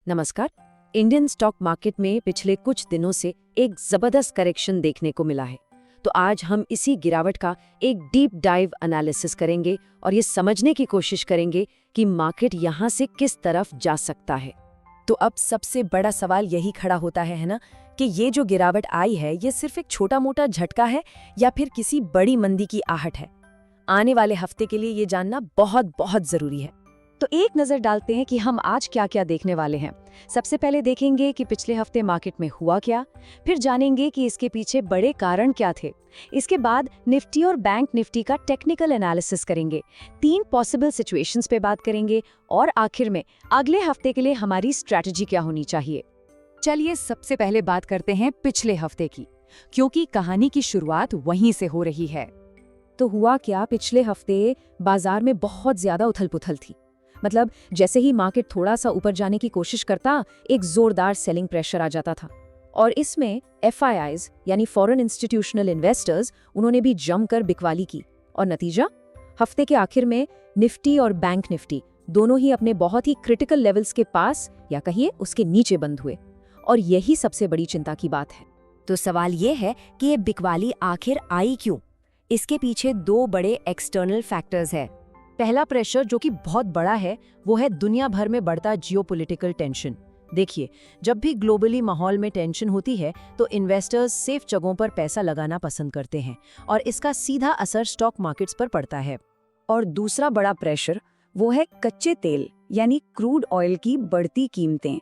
नमस्कार। Indian stock market में पिछले कुछ दिनों से एक जबरदस्त करेक्शन देखने को मिला है। तो आज हम इसी गिरावट का एक डीप डाइव एनालिसिस करेंगे और ये समझने की कोशिश करेंगे कि मार्केट यहाँ से किस तरफ जा सकता है। तो अब सबसे बड़ा सवाल यही खड़ा होता है ना, कि ये जो गिरावट आई है ये सिर्फ एक छोटा मोटा झटका है या फिर किसी बड़ी मंदी की आहट है। आने वाले हफ्ते के लिए ये जानना बहुत बहुत जरूरी है। तो एक नजर डालते हैं कि हम आज क्या क्या देखने वाले हैं। सबसे पहले देखेंगे कि पिछले हफ्ते मार्केट में हुआ क्या, फिर जानेंगे कि इसके पीछे बड़े कारण क्या थे। इसके बाद निफ्टी और बैंक निफ्टी का टेक्निकल एनालिसिस करेंगे, 3 पॉसिबल सिचुएशंस पे बात करेंगे और आखिर में अगले हफ्ते के लिए हमारी स्ट्रैटेजी क्या होनी चाहिए। चलिए सबसे पहले बात करते हैं पिछले हफ्ते की, क्योंकि कहानी की शुरुआत वहीं से हो रही है। तो हुआ क्या, पिछले हफ्ते बाजार में बहुत ज्यादा उथल-पुथल थी। मतलब जैसे ही मार्केट थोड़ा सा ऊपर जाने की कोशिश करता, एक जोरदार सेलिंग प्रेशर आ जाता था। और इसमें FIIs यानी फॉरेन इंस्टीट्यूशनल इन्वेस्टर्स, उन्होंने भी जमकर बिकवाली की। और नतीजा, हफ्ते के आखिर में निफ्टी और बैंक निफ्टी दोनों ही अपने बहुत ही क्रिटिकल लेवल्स के पास या कहिए उसके नीचे बंद हुए। और यही सबसे बड़ी चिंता की बात है। तो सवाल ये है कि ये बिकवाली आखिर आई क्यों? इसके पीछे 2 बड़े एक्सटर्नल फैक्टर्स हैं। पहला प्रेशर जो कि बहुत बड़ा है, वो है दुनिया भर में बढ़ता जियोपॉलिटिकल टेंशन। देखिए, जब भी ग्लोबली माहौल में टेंशन होती है तो इन्वेस्टर्स सेफ जगहों पर पैसा लगाना पसंद करते हैं और इसका सीधा असर स्टॉक मार्केट्स पर पड़ता है। और दूसरा बड़ा प्रेशर वो है कच्चे तेल यानी क्रूड ऑयल की बढ़ती कीमतें।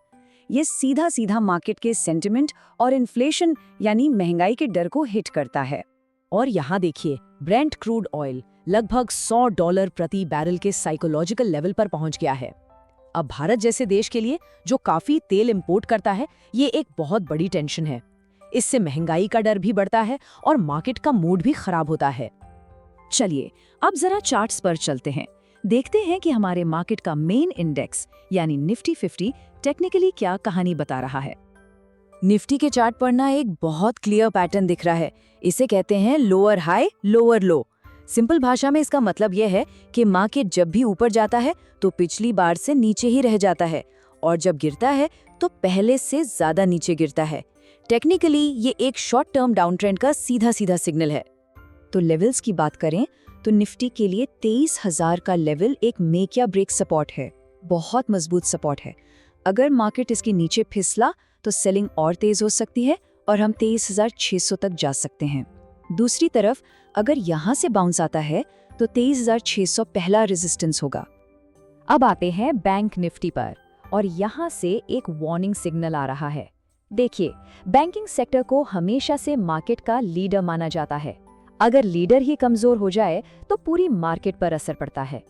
ये सीधा सीधा मार्केट के सेंटिमेंट और इन्फ्लेशन यानी महंगाई के डर को हिट करता है। और यहाँ देखिए, ब्रेंट क्रूड ऑयल लगभग $100 प्रति बैरल के साइकोलॉजिकल लेवल पर पहुंच गया है। अब भारत जैसे देश के लिए, जो काफी तेल इंपोर्ट करता है, ये एक बहुत बड़ी टेंशन है। इससे महंगाई का डर भी बढ़ता है और मार्केट का मूड भी खराब होता है। चलिए अब जरा चार्ट्स पर चलते हैं, देखते हैं कि हमारे मार्केट का मेन इंडेक्स यानी निफ्टी 50 टेक्निकली क्या कहानी बता रहा है। निफ्टी के चार्ट पर ना एक बहुत क्लियर पैटर्न दिख रहा है। इसे कहते हैं लोअर हाई लोअर लो। सिंपल भाषा में इसका मतलब यह है कि मार्केट जब भी ऊपर जाता है तो पिछली बार से नीचे ही रह जाता है, और जब गिरता है तो पहले से ज्यादा नीचे गिरता है। टेक्निकली ये एक शॉर्ट टर्म डाउन ट्रेंड का सीधा सीधा सिग्नल है। तो लेवल्स की बात करें तो निफ्टी के लिए 23,000 का लेवल एक मेक या ब्रेक सपोर्ट है, बहुत मजबूत सपोर्ट है। अगर मार्केट इसके नीचे फिसला तो सेलिंग और तेज हो सकती है और हम 23,600 तक जा सकते हैं। दूसरी तरफ अगर यहाँ से बाउंस आता है तो 23,600 पहला रेजिस्टेंस होगा। अब आते हैं बैंक निफ्टी पर, और यहाँ से एक वार्निंग सिग्नल आ रहा है। देखिए, बैंकिंग सेक्टर को हमेशा से मार्केट का लीडर माना जाता है। अगर लीडर ही कमजोर हो जाए तो पूरी मार्केट पर असर पड़ता है।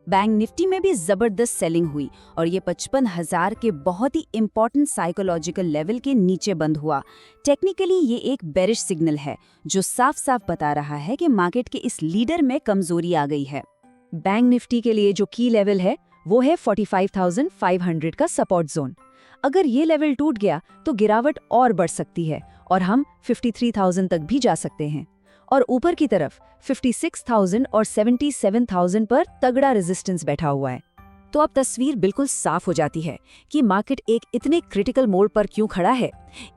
बैंक निफ्टी में भी जबरदस्त सेलिंग हुई और ये 55,000 के बहुत ही इंपॉर्टेंट साइकोलॉजिकल लेवल के नीचे बंद हुआ। टेक्निकली ये एक बेरिश सिग्नल है जो साफ साफ बता रहा है कि मार्केट के इस लीडर में कमजोरी आ गई है। बैंक निफ्टी के लिए जो की लेवल है वो है 45,500 का सपोर्ट जोन। अगर ये लेवल टूट गया तो गिरावट और बढ़ सकती है और हम 53,000 तक भी जा सकते हैं। और ऊपर की तरफ 56,000 और 77,000 पर तगड़ा रेजिस्टेंस बैठा हुआ है। तो अब तस्वीर बिल्कुल साफ हो जाती है कि मार्केट एक इतने क्रिटिकल मोड पर क्यों खड़ा है।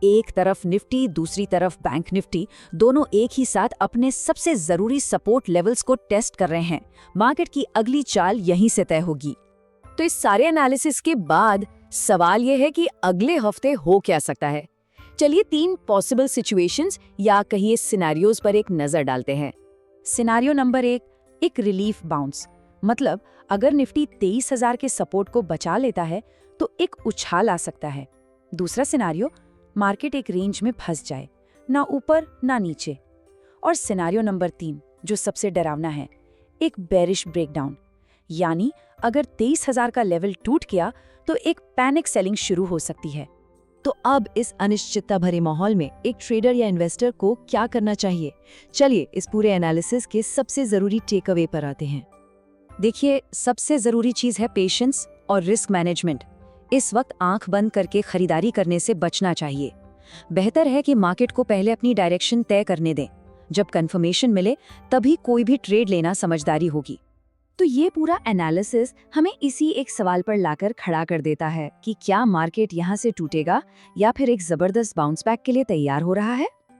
एक तरफ निफ्टी, दूसरी तरफ बैंक निफ्टी, दोनों एक ही साथ अपने सबसे जरूरी सपोर्ट लेवल्स को टेस्ट कर रहे हैं। मार्केट की अगली चाल यहीं से तय होगी। तो इस सारे एनालिसिस के बाद सवाल यह है कि अगले हफ्ते हो क्या सकता है। चलिए 3 पॉसिबल सिचुएशंस या कहिए सिनेरियोज पर एक नजर डालते हैं। सिनेरियो नंबर 1, एक रिलीफ बाउंस। मतलब अगर निफ्टी 23,000 के सपोर्ट को बचा लेता है तो एक उछाल आ सकता है। दूसरा सिनेरियो, मार्केट एक रेंज में फंस जाए, ना ऊपर ना नीचे। और सिनेरियो नंबर 3 जो सबसे डरावना है, एक बेरिश ब्रेकडाउन। यानी अगर 23,000 का लेवल टूट गया तो एक पैनिक सेलिंग शुरू हो सकती है। तो अब इस अनिश्चितता भरे माहौल में एक ट्रेडर या इन्वेस्टर को क्या करना चाहिए? चलिए इस पूरे एनालिसिस के सबसे जरूरी टेक अवे पर आते हैं। देखिए, सबसे जरूरी चीज है पेशेंस और रिस्क मैनेजमेंट। इस वक्त आंख बंद करके खरीदारी करने से बचना चाहिए। बेहतर है कि मार्केट को पहले अपनी डायरेक्शन तय करने दें। जब कंफर्मेशन मिले तभी कोई भी ट्रेड लेना समझदारी होगी। तो ये पूरा एनालिसिस हमें इसी एक सवाल पर लाकर खड़ा कर देता है कि क्या मार्केट यहाँ से टूटेगा या फिर एक जबरदस्त बाउंस बैक के लिए तैयार हो रहा है।